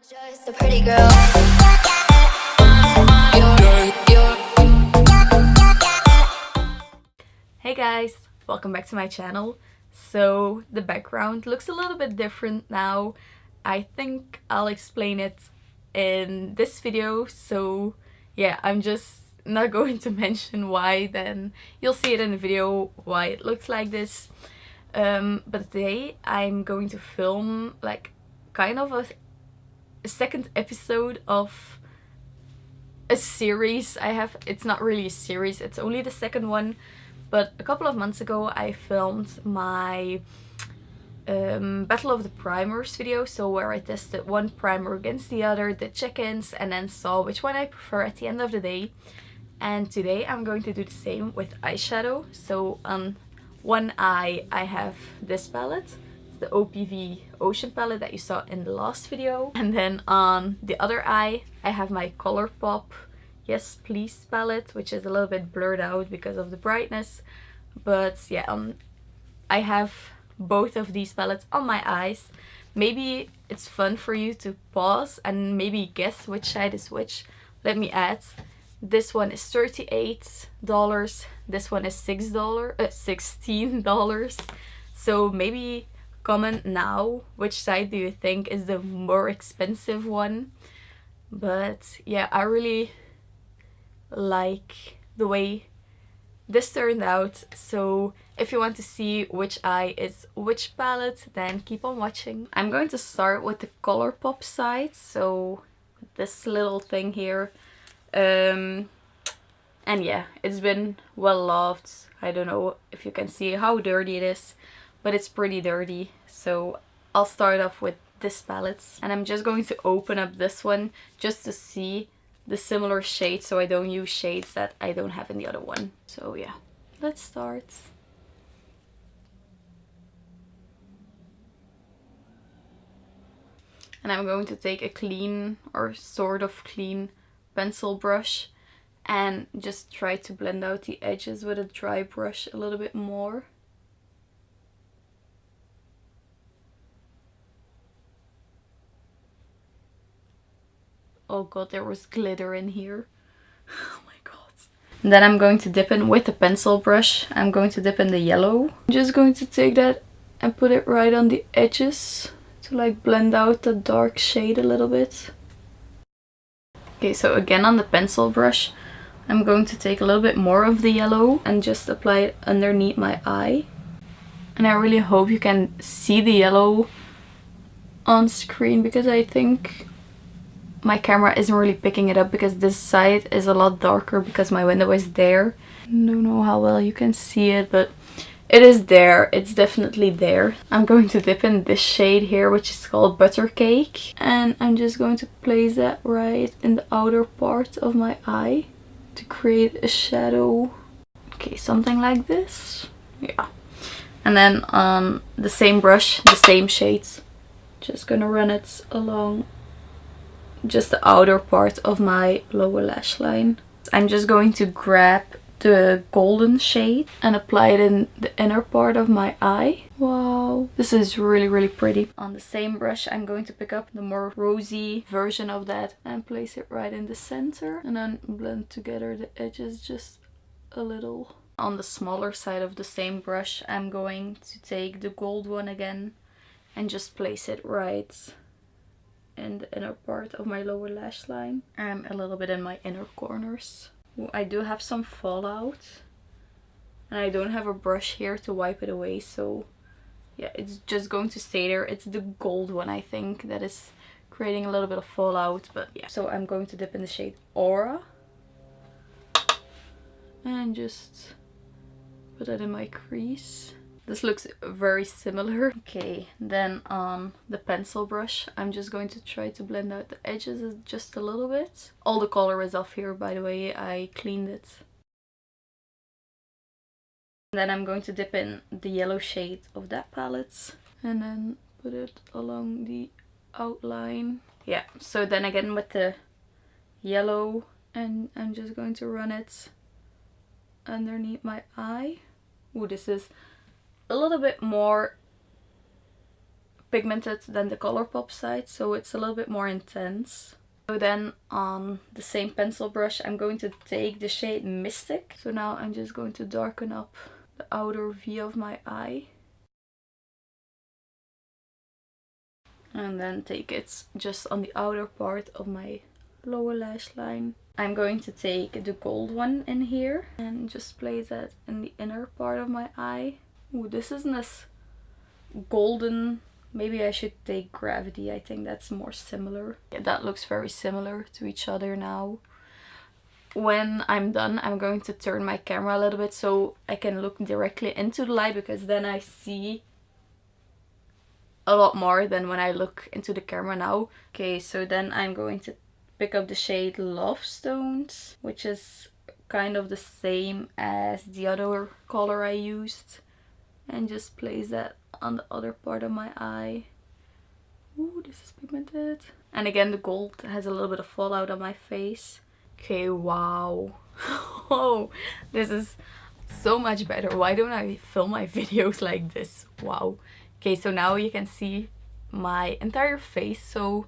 Just a pretty girl. Hey guys, welcome back to my channel. So the background looks a little bit different now. I think I'll explain it in this video. So yeah, I'm just not going to mention why, then you'll see it in the video why it looks like this. But today I'm going to film like kind of a second episode of a series I have. It's not really a series, it's only the second one, but a couple of months ago I filmed my Battle of the Primers video, so where I tested one primer against the other, did check-ins, and then saw which one I prefer at the end of the day. And today I'm going to do the same with eyeshadow. So on one eye I have this palette, the OPV OSHUN palette that you saw in the last video, and then on the other eye I have my ColourPop Yes Please palette, which is a little bit blurred out because of the brightness, but yeah, I have both of these palettes on my eyes. Maybe it's fun for you to pause and maybe guess which side is which. Let me add, this one is $38, this one is $16. So maybe comment now which side do you think is the more expensive one. But yeah, I really like the way this turned out, so if you want to see which eye is which palette, then keep on watching. I'm going to start with the ColourPop side, so this little thing here, and yeah, it's been well loved. I don't know if you can see how dirty it is, but it's pretty dirty. So I'll start off with this palette, and I'm just going to open up this one just to see the similar shades, so I don't use shades that I don't have in the other one. So yeah, let's start. And I'm going to take a clean or sort of clean pencil brush and just try to blend out the edges with a dry brush a little bit more. Oh god, there was glitter in here. Oh my god. And then I'm going to dip in with a pencil brush. I'm going to dip in the yellow. I'm just going to take that and put it right on the edges to like blend out the dark shade a little bit. Okay, so again on the pencil brush, I'm going to take a little bit more of the yellow and just apply it underneath my eye. And I really hope you can see the yellow on screen, because I think my camera isn't really picking it up because this side is a lot darker because my window is there. I don't know how well you can see it, but it is there. It's definitely there. I'm going to dip in this shade here, which is called Butter Cake. And I'm just going to place that right in the outer part of my eye to create a shadow. Okay, something like this. Yeah. And then on the same brush, the same shades, just gonna run it along just the outer part of my lower lash line. I'm just going to grab the golden shade and apply it in the inner part of my eye. Wow, this is really, really pretty. On the same brush, I'm going to pick up the more rosy version of that and place it right in the center, and then blend together the edges just a little. On the smaller side of the same brush, I'm going to take the gold one again and just place it right in the inner part of my lower lash line and a little bit in my inner corners. I do have some fallout and I don't have a brush here to wipe it away, so yeah, it's just going to stay there. It's the gold one, I think, that is creating a little bit of fallout, but yeah. So I'm going to dip in the shade Aura and just put that in my crease. This looks very similar. Okay, then on the pencil brush, I'm just going to try to blend out the edges just a little bit. All the color is off here, by the way, I cleaned it. And then I'm going to dip in the yellow shade of that palette and then put it along the outline. Yeah, so then again with the yellow, and I'm just going to run it underneath my eye. Ooh, this is a little bit more pigmented than the ColourPop side, so it's a little bit more intense. So then on the same pencil brush, I'm going to take the shade Mystic. So now I'm just going to darken up the outer V of my eye. And then take it just on the outer part of my lower lash line. I'm going to take the gold one in here and just place that in the inner part of my eye. Ooh, this isn't as golden. Maybe I should take Gravity. I think that's more similar. Yeah, that looks very similar to each other now. When I'm done, I'm going to turn my camera a little bit so I can look directly into the light, because then I see a lot more than when I look into the camera now. Okay, so then I'm going to pick up the shade Love Stones, which is kind of the same as the other color I used, and just place that on the other part of my eye. Ooh, this is pigmented. And again, the gold has a little bit of fallout on my face. Okay, wow. Oh, this is so much better. Why don't I film my videos like this? Wow. Okay, so now you can see my entire face. So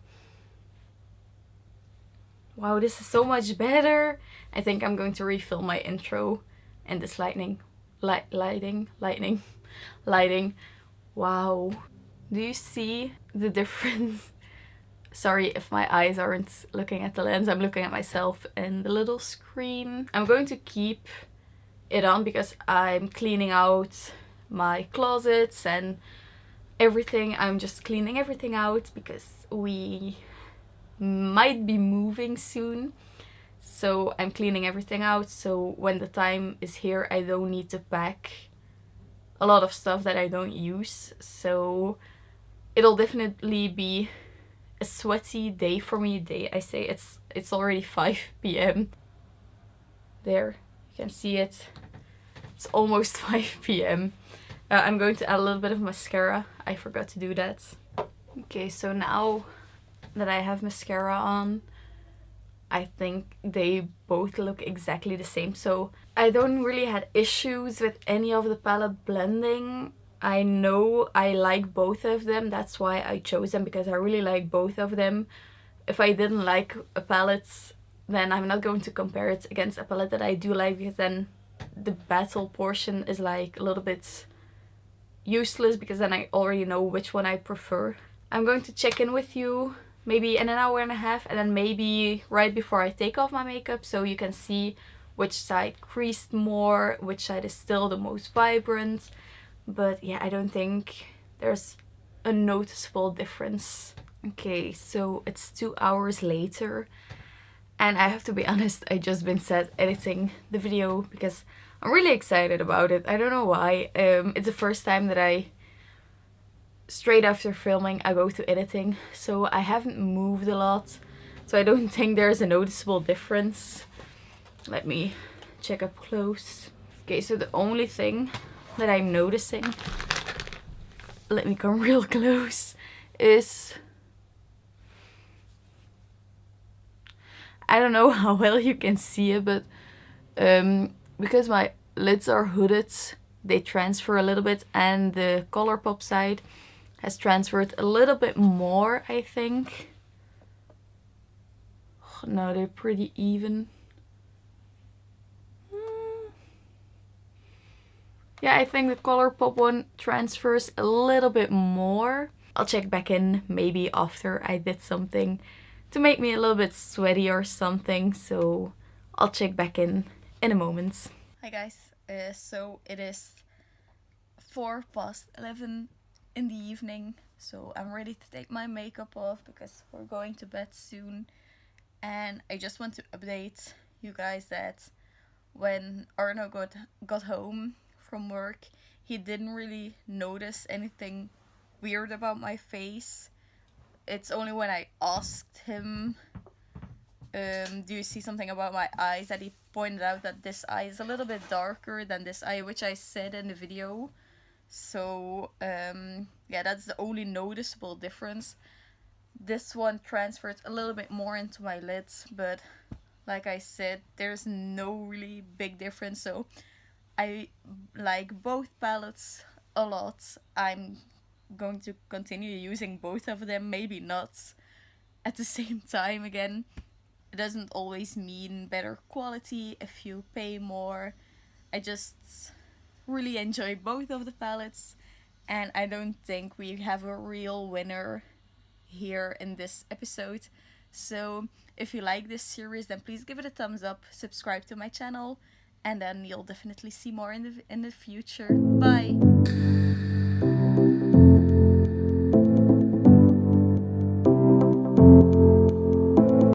wow, this is so much better. I think I'm going to refilm my intro in this lighting. Wow. Do you see the difference? Sorry if my eyes aren't looking at the lens. I'm looking at myself in the little screen. I'm going to keep it on because I'm cleaning out my closets and everything. I'm just cleaning everything out because we might be moving soon, so I'm cleaning everything out, so when the time is here I don't need to pack a lot of stuff that I don't use. So it'll definitely be a sweaty day for me. I say it's already 5 p.m. There, you can see it. It's almost 5 p.m. I'm going to add a little bit of mascara. I forgot to do that. Okay, so now that I have mascara on, I think they both look exactly the same. So I don't really had issues with any of the palette blending. I know I like both of them. That's why I chose them, because I really like both of them. If I didn't like a palette, then I'm not going to compare it against a palette that I do like, because then the battle portion is like a little bit useless, because then I already know which one I prefer. I'm going to check in with you maybe in an hour and a half, and then maybe right before I take off my makeup, so you can see which side creased more, which side is still the most vibrant. But yeah, I don't think there's a noticeable difference. Okay, so it's 2 hours later, and I have to be honest, I just been set editing the video because I'm really excited about it. I don't know why. It's the first time that straight after filming I go to editing, so I haven't moved a lot, so I don't think there's a noticeable difference. Let me check up close. Okay, so the only thing that I'm noticing, let me come real close, is I don't know how well you can see it, but because my lids are hooded, they transfer a little bit, and the ColourPop side has transferred a little bit more, I think. No, they're pretty even. Yeah, I think the ColourPop one transfers a little bit more. I'll check back in maybe after I did something to make me a little bit sweaty or something, so I'll check back in a moment. Hi guys, so it is 11:04 in the evening, so I'm ready to take my makeup off because we're going to bed soon. And I just want to update you guys that when Arno got home from work, he didn't really notice anything weird about my face. It's only when I asked him, do you see something about my eyes, that he pointed out that this eye is a little bit darker than this eye, which I said in the video. So yeah, that's the only noticeable difference. This one transfers a little bit more into my lids, but like I said, there's no really big difference. So I like both palettes a lot. I'm going to continue using both of them, maybe not at the same time again. It doesn't always mean better quality if you pay more. I just really enjoy both of the palettes, and I don't think we have a real winner here in this episode. So if you like this series, then please give it a thumbs up, subscribe to my channel, and then you'll definitely see more in the future. Bye!